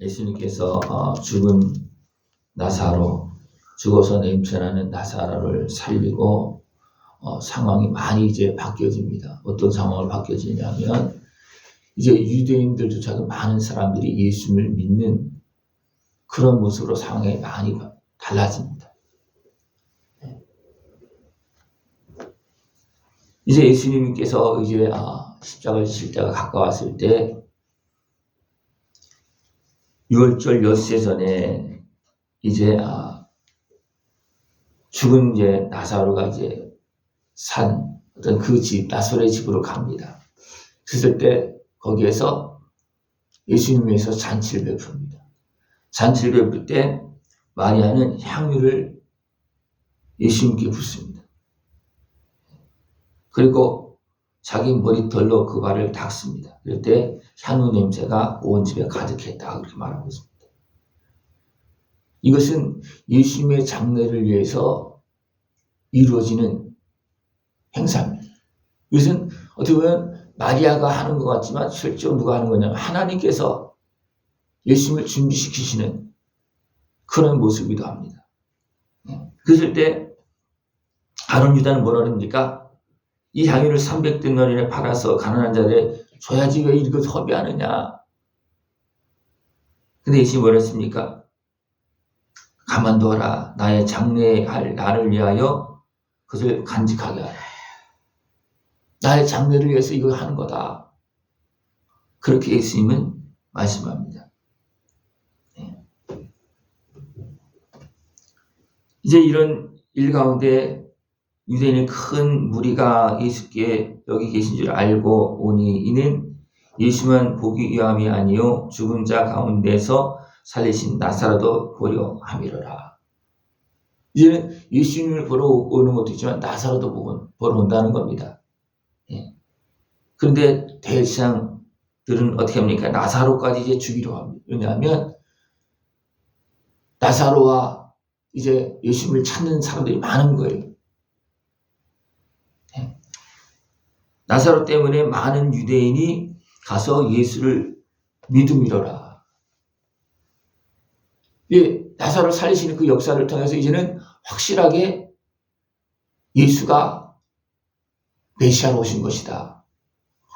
예수님께서 죽은 나사로, 죽어서 냄새나는 나사로를 살리고 상황이 많이 이제 바뀌어집니다. 어떤 상황으로 바뀌어지냐면 이제 유대인들조차도 많은 사람들이 예수님을 믿는 그런 모습으로 상황이 많이 달라집니다. 이제 예수님께서 이제 십자가를 지실 때가 가까웠을 때 6월절 엿새 전에 이제 죽은 이제 나사로가 이제 산 어떤 그 집, 나사로의 집으로 갑니다. 그랬을 때 거기에서 예수님께서 잔치를 베풉니다. 잔치를 베풀 때 마리아는 향유를 예수님께 붓습니다. 그리고 자기 머리털로 그 발을 닦습니다. 그럴 때 향유 냄새가 온 집에 가득했다, 그렇게 말하고 있습니다. 이것은 예수님의 장례를 위해서 이루어지는 행사입니다. 이것은 어떻게 보면 마리아가 하는 것 같지만 실제로 누가 하는 거냐면 하나님께서 예수님을 준비시키시는 그런 모습이기도 합니다. 그랬을 때 가룟 유다는 뭐라 그럽니까? 이 향유를 300데나리온에 팔아서 가난한 자들에 줘야지 왜 이렇게 허비하느냐. 근데 예수님이 뭐라 했습니까? 가만두어라. 나의 장례할 나를 위하여 그것을 간직하게 하라. 나의 장례를 위해서 이걸 하는 거다. 그렇게 예수님은 말씀합니다. 이제 이런 일 가운데 유대인의 큰 무리가 예수께 여기 계신 줄 알고 오니 이는 예수만 보기 위함이 아니요 죽은 자 가운데서 살리신 나사로도 보려 함이로라. 이제는 예수님을 보러 오는 것도 있지만 나사로도 보러 온다는 겁니다. 그런데 대제사장들은 어떻게 합니까? 나사로까지 이제 죽이려 합니다. 왜냐하면 나사로와 이제 예수님을 찾는 사람들이 많은 거예요. 나사로 때문에 많은 유대인이 가서 예수를 믿음이로라. 나사로를 살리시는 그 역사를 통해서 이제는 확실하게 예수가 메시아로 오신 것이다.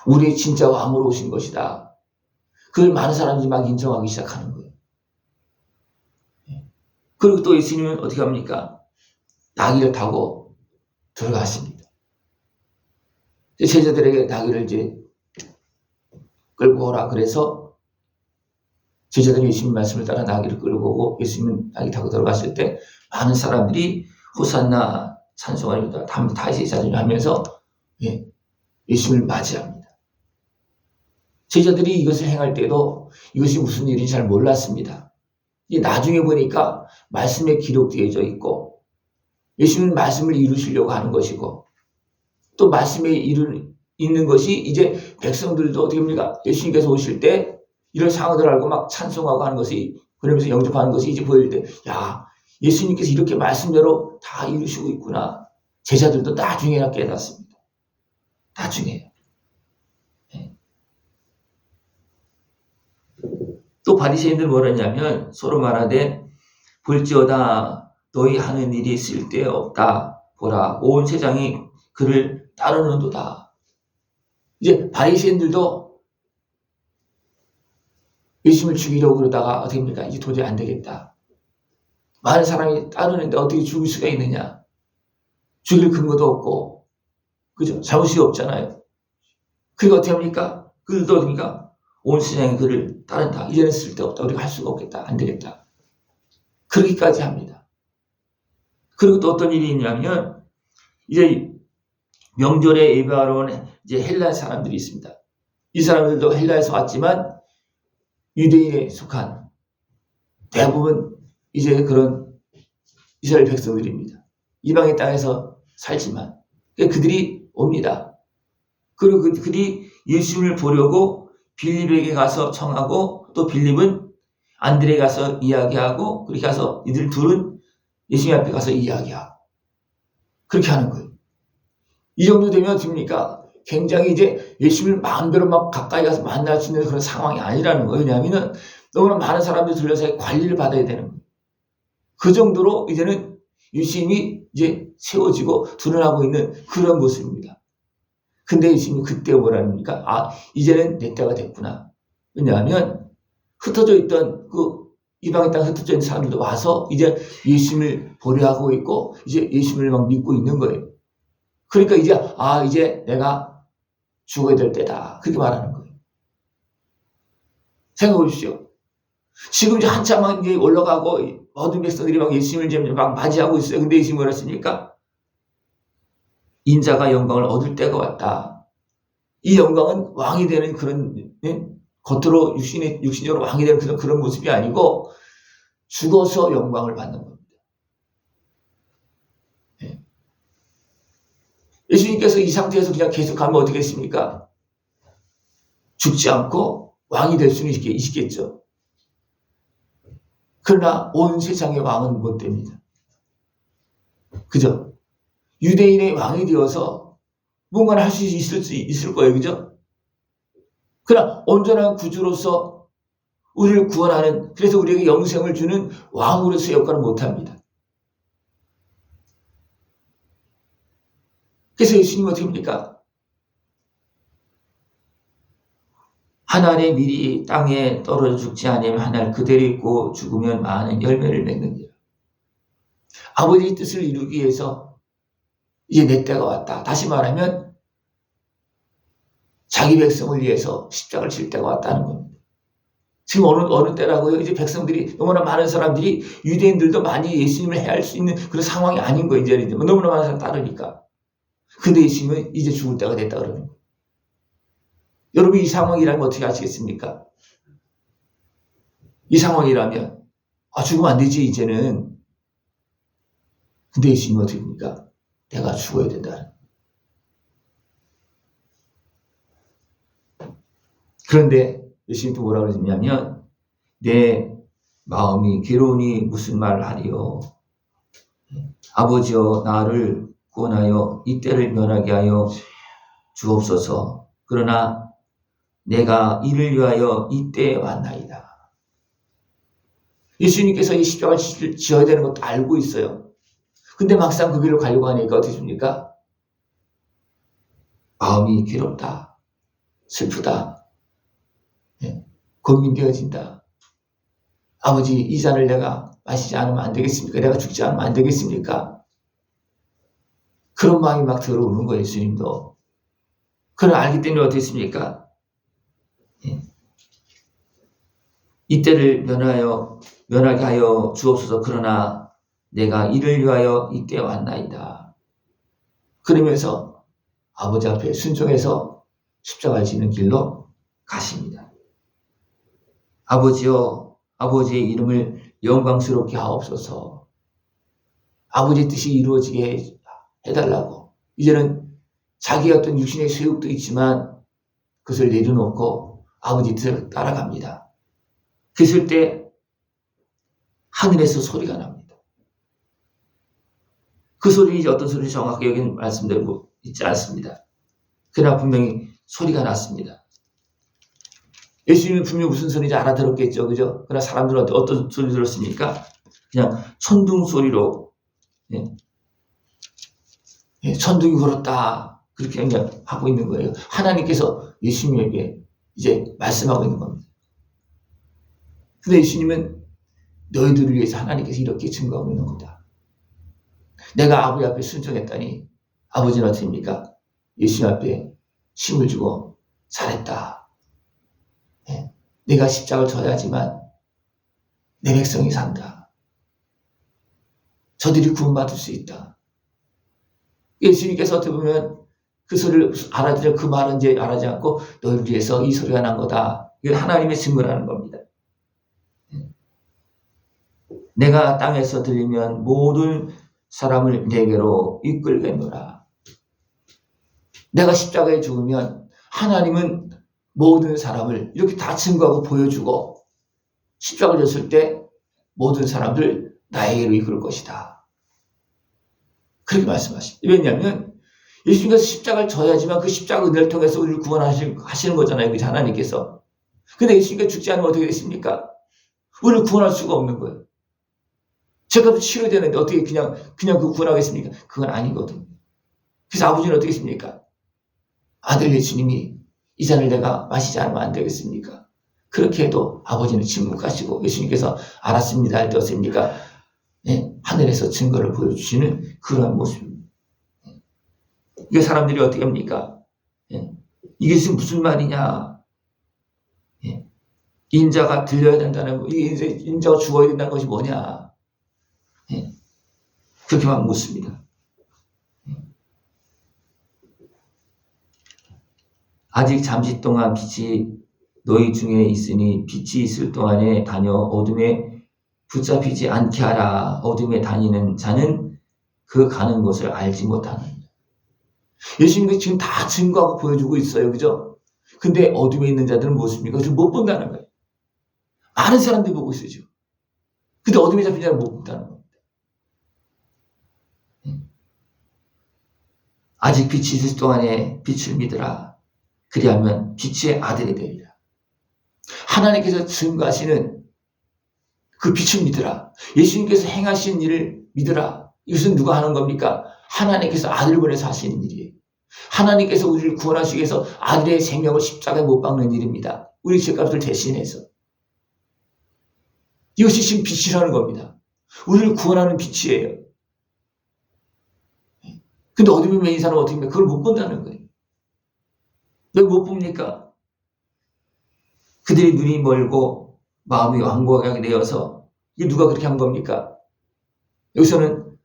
우리의 진짜 왕으로 오신 것이다. 그걸 많은 사람들이 막 인정하기 시작하는 거예요. 그리고 또 예수님은 어떻게 합니까? 나귀를 타고 들어가십니다. 제자들에게 나귀를 이제 끌고 오라 그래서 제자들이 예수님 말씀을 따라 나귀를 끌고 오고 예수님은 나귀 타고 들어갔을 때 많은 사람들이 호산나 찬송하리로다 다윗의 자손이라 하면서 예수님을 맞이합니다. 제자들이 이것을 행할 때도 이것이 무슨 일인지 잘 몰랐습니다. 나중에 보니까 말씀에 기록되어져 있고 예수님은 말씀을 이루시려고 하는 것이고 또 말씀에 있는 것이 이제 백성들도 어떻게 합니까? 예수님께서 오실 때 이런 상황들을 알고 막 찬송하고 하는 것이 그러면서 영접하는 것이 이제 보일 때 야, 예수님께서 이렇게 말씀대로 다 이루시고 있구나. 제자들도 나중에야 깨닫습니다. 나중에요. 또 바리새인들 뭐라냐면 서로 말하되 볼지어다 너희 하는 일이 쓸데없다. 보라 온 세상이 그를 따르는도다. 이제 바리새인들도 예수님을 죽이려고 그러다가 어떻게 합니까? 이제 도저히 안 되겠다. 많은 사람이 따르는데 어떻게 죽일 수가 있느냐? 죽일 근거도 없고, 그죠? 잘못이 없잖아요. 그리고 어떻게 합니까? 그들도 어떻습니까? 온 세상이 그를 따른다. 이제는 쓸데없다. 우리가 할 수가 없겠다. 안 되겠다. 그러기까지 합니다. 그리고 또 어떤 일이 있냐면, 이제 명절에 예배하러 온 이제 헬라 사람들이 있습니다. 이 사람들도 헬라에서 왔지만 유대인에 속한 대부분 이제 그런 이스라엘 백성들입니다. 이방의 땅에서 살지만 그들이 옵니다. 그리고 그들이 예수님을 보려고 빌립에게 가서 청하고 또 빌립은 안드레에 가서 이야기하고 그렇게 가서 이들 둘은 예수님 앞에 가서 이야기하고 그렇게 하는 거예요. 이 정도 되면 됩니까? 굉장히 이제 예수님을 마음대로 막 가까이 가서 만날 수 있는 그런 상황이 아니라는 거예요. 왜냐하면 너무나 많은 사람들이 들려서 관리를 받아야 되는 거예요. 그 정도로 이제는 유심히 이제 세워지고 드러나고 있는 그런 모습입니다. 근데 예수님이 그때 뭐라니까? 이제는 내 때가 됐구나. 왜냐하면 흩어져 있던 그 이방의 땅에 흩어져 있는 사람들도 와서 이제 예수님을 보려하고 있고 이제 예수님을 막 믿고 있는 거예요. 그러니까 이제 내가 죽어야 될 때다. 그렇게 말하는 거예요. 생각해 보십시오. 지금 이제 한참 이제 올라가고 모든 백성들이 막 예수님을 이제 막 맞이하고 있어요. 근데 예수님이 뭐라 했습니까? 인자가 영광을 얻을 때가 왔다. 이 영광은 왕이 되는 그런, 겉으로 육신적으로 왕이 되는 그런 모습이 아니고 죽어서 영광을 받는 겁니다. 예수님께서 이 상태에서 그냥 계속 가면 어떻게 했습니까? 죽지 않고 왕이 될 수는 있겠죠. 그러나 온 세상의 왕은 못 됩니다. 그죠? 유대인의 왕이 되어서 뭔가를 할 수 있을 거예요. 그죠? 그러나 온전한 구주로서 우리를 구원하는, 그래서 우리에게 영생을 주는 왕으로서의 역할을 못합니다. 그래서 예수님은 어떻게 합니까? 하나님의 밀이 땅에 떨어져 죽지 않으면 하늘 그대로 있고 죽으면 많은 열매를 맺느니라. 아버지의 뜻을 이루기 위해서 이제 내 때가 왔다. 다시 말하면 자기 백성을 위해서 십자가를 칠 때가 왔다는 겁니다. 지금 어느 때라고요? 이제 백성들이 너무나 많은 사람들이 유대인들도 많이 예수님을 해할 수 있는 그런 상황이 아닌 거예요. 이제 너무나 많은 사람 따르니까. 근데 예수님은 이제 죽을 때가 됐다 그러는 거예요. 여러분 이 상황이라면 어떻게 하시겠습니까? 이 상황이라면 죽으면 안 되지 이제는. 근데 예수님은 어떻게 합니까? 내가 죽어야 된다. 그런데 예수님이 또 뭐라고 그러냐면 내 마음이 괴로우니 무슨 말을 하리요. 아버지여 나를 구원하여 이 때를 면하게 하여 주옵소서. 그러나 내가 이를 위하여 이 때에 왔나이다. 예수님께서 이 십자가를 지어야 되는 것도 알고 있어요. 근데 막상 그 길을 가려고 하니까 어떻게 됩니까? 마음이 괴롭다. 슬프다. 고민되어진다. 아버지 이 잔을 내가 마시지 않으면 안 되겠습니까? 내가 죽지 않으면 안 되겠습니까? 그런 마음이 막 들어오는 거예요. 예수님도. 그걸 알기 때문에 어떻게 했습니까? 이때를 면하게 하여 주옵소서. 그러나 내가 이를 위하여 이때 왔나이다. 그러면서 아버지 앞에 순종해서 십자가를 지는 길로 가십니다. 아버지여 아버지의 이름을 영광스럽게 하옵소서. 아버지의 뜻이 이루어지게 해달라고. 이제는 자기의 어떤 육신의 소욕도 있지만 그것을 내려놓고 아버지 뜻을 따라갑니다. 그랬을 때 하늘에서 소리가 납니다. 그 소리는 이제 어떤 소리인지 정확하게 여기는 말씀드리고 있지 않습니다. 그러나 분명히 소리가 났습니다. 예수님이 분명히 무슨 소리인지 알아들었겠죠. 그죠? 그러나 사람들은 어떤 소리 들었습니까? 그냥 천둥 소리로, 천둥이 울었다. 그렇게 그냥 하고 있는 거예요. 하나님께서 예수님에게 이제 말씀하고 있는 겁니다. 근데 예수님은 너희들을 위해서 하나님께서 이렇게 증거하고 있는 거다. 내가 아버지 앞에 순종했더니 아버지는 어떻게 합니까? 예수님 앞에 힘을 주고 잘했다. 내가 십자가를 져야지만 내 백성이 산다. 저들이 구원받을 수 있다. 예수님께서 어떻게 보면 그 소리를 알아들여 그 말은 이제 알아지 않고 너희를 위해서 이 소리가 난 거다. 이건 하나님의 증거라는 겁니다. 내가 땅에서 들리면 모든 사람을 내게로 이끌겠노라. 내가 십자가에 죽으면 하나님은 모든 사람을 이렇게 다 증거하고 보여주고 십자가를 졌을 때 모든 사람들 나에게로 이끌 것이다. 그렇게 말씀하십니다. 왜냐하면 예수님께서 십자가를 져야지만 그 십자가 은혜를 통해서 우리를 구원하시는 거잖아요. 그 하나님께서. 근데 예수님께서 죽지 않으면 어떻게 됐습니까? 우리를 구원할 수가 없는 거예요. 죄값이 치료되는데 어떻게 그냥 그 구원하겠습니까? 그건 아니거든요. 그래서 아버지는 어떻게 했습니까? 아들 예수님이 이 잔을 내가 마시지 않으면 안 되겠습니까? 그렇게 해도 아버지는 침묵하시고 예수님께서 알았습니다 할 때 어떻습니까? 하늘에서 증거를 보여주시는 그런 모습입니다. 이게 사람들이 어떻게 합니까? 이게 지금 무슨 말이냐? 인자가 들려야 된다는 거, 이게 인자가 죽어야 된다는 것이 뭐냐? 그렇게만 묻습니다. 아직 잠시 동안 빛이 너희 중에 있으니 빛이 있을 동안에 다녀 어둠에 붙잡히지 않게 하라. 어둠에 다니는 자는 그 가는 곳을 알지 못하는. 예수님이 지금 다 증거하고 보여주고 있어요. 그죠? 근데 어둠에 있는 자들은 무엇입니까? 그걸 못 본다는 거예요. 많은 사람들이 보고 있어요. 지금. 근데 어둠에 잡힌 자는 못 본다는 겁니다. 아직 빛이 있을 동안에 빛을 믿으라. 그리하면 빛의 아들이 되리라. 하나님께서 증거하시는 그 빛을 믿으라. 예수님께서 행하신 일을 믿으라. 이것은 누가 하는 겁니까? 하나님께서 아들을 보내서 하시는 일이에요. 하나님께서 우리를 구원하시기 위해서 아들의 생명을 십자가에 못 박는 일입니다. 우리 죄값을 대신해서. 이것이 지금 빛이라는 겁니다. 우리를 구원하는 빛이에요. 근데 어둠에 매인 사람은 어떻게 합니까? 그걸 못 본다는 거예요. 왜 못 봅니까? 그들이 눈이 멀고 마음이 완고하게 되어서 이게 누가 그렇게 한 겁니까? 여기서는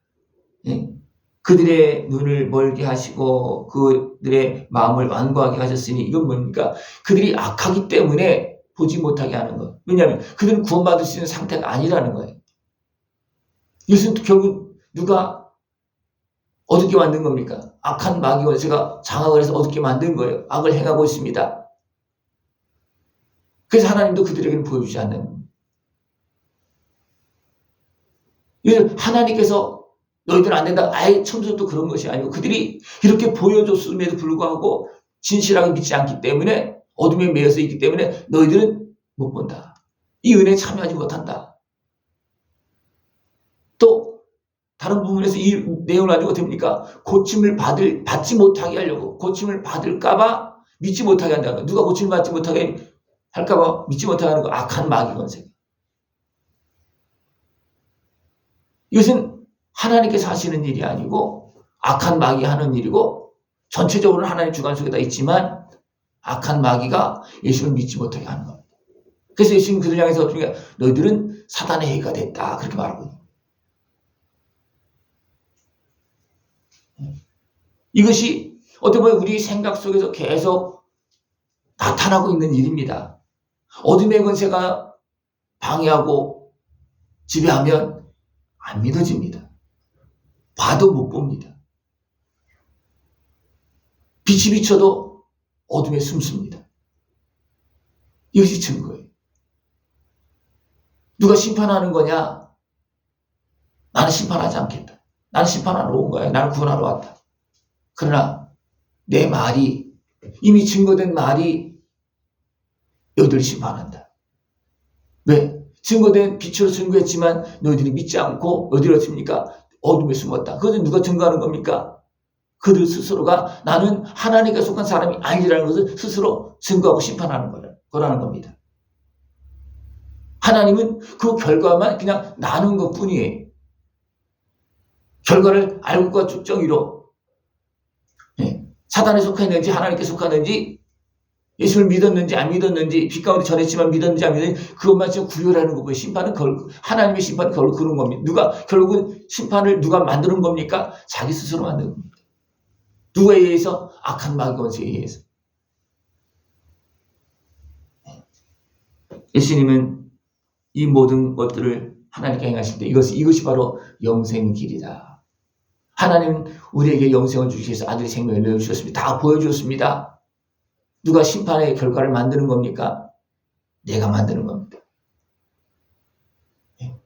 그들의 눈을 멀게 하시고 그들의 마음을 완고하게 하셨으니 이건 뭡니까? 그들이 악하기 때문에 보지 못하게 하는 것. 왜냐하면 그들은 구원받을 수 있는 상태가 아니라는 거예요. 이것은 결국 누가 어둡게 만든 겁니까? 악한 마귀 원수가 장악을 해서 어둡게 만든 거예요. 악을 행하고 있습니다. 그래서 하나님도 그들에게는 보여주지 않는 겁니다. 하나님께서 너희들은 안 된다. 아예 처음부터 그런 것이 아니고 그들이 이렇게 보여줬음에도 불구하고 진실하게 믿지 않기 때문에 어둠에 매여서 있기 때문에 너희들은 못 본다. 이 은혜에 참여하지 못한다. 또 다른 부분에서 이 내용을 가지고 어떻게 합니까? 고침을 받지 못하게 하려고 고침을 받을까봐 믿지 못하게 한다는 거예요. 누가 고침을 받지 못하게 할까봐 믿지 못하게 하는 거 악한 마귀 권세. 이것은 하나님께서 하시는 일이 아니고 악한 마귀 하는 일이고 전체적으로는 하나님 주관 속에 다 있지만 악한 마귀가 예수를 믿지 못하게 하는 겁니다. 그래서 예수님 그들 향해서 어떻게 합니까? 너희들은 사단의 해가 됐다. 그렇게 말하고 있습니다. 이것이 어떻게 보면 우리 생각 속에서 계속 나타나고 있는 일입니다. 어둠의 권세가 방해하고 지배하면 안 믿어집니다. 봐도 못 봅니다. 빛이 비춰도 어둠에 숨습니다. 이것이 증거예요. 누가 심판하는 거냐? 나는 심판하지 않겠다. 나는 심판하러 온 거야. 나는 구원하러 왔다. 그러나 내 말이 이미 증거된 말이 너희들을 심판한다. 왜? 증거된 빛으로 증거했지만 너희들이 믿지 않고 어디로 했습니까? 어둠에 숨었다. 그것은 누가 증거하는 겁니까? 그들 스스로가 나는 하나님께 속한 사람이 아니라는 것을 스스로 증거하고 심판하는 거라는 겁니다. 하나님은 그 결과만 그냥 나눈 것뿐이에요. 결과를 알고과 정의로 사단에 속했는지 하나님께 속하는지 예수를 믿었는지 안 믿었는지 빛 가운데 전했지만 믿었는지 안 믿었는지 그것만 지금 구별하는 거고요. 심판은 하나님의 심판은 결국 그런 겁니다. 결국은 심판을 누가 만드는 겁니까? 자기 스스로 만드는 겁니다. 누구에 의해서? 악한 마귀 권세에 의해서. 예수님은 이 모든 것들을 하나님께 행하실 때 이것이 바로 영생의 길이다. 하나님은 우리에게 영생을 주시기 위해서 아들의 생명을 내어주셨습니다. 다 보여주셨습니다. 누가 심판의 결과를 만드는 겁니까? 내가 만드는 겁니다.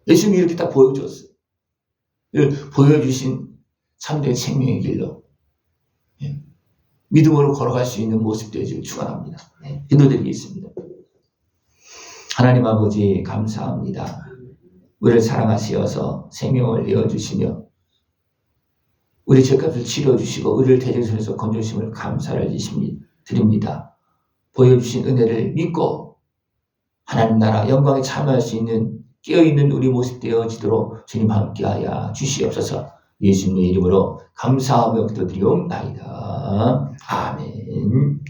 예수님이 이렇게 다 보여줬어요. 보여주신 참된 생명의 길로 믿음으로 걸어갈 수 있는 모습 되기를 축원합니다. 기도드리겠습니다. 하나님 아버지 감사합니다. 우리를 사랑하시어서 생명을 내어주시며 우리 죄값을 치러주시고 우리를 대적선에서 건져주심을 감사를 드립니다. 보여주신 은혜를 믿고 하나님 나라 영광에 참여할 수 있는 깨어있는 우리 모습 되어지도록 주님 함께하여 주시옵소서. 예수님의 이름으로 감사하며 기도드리옵나이다. 아멘.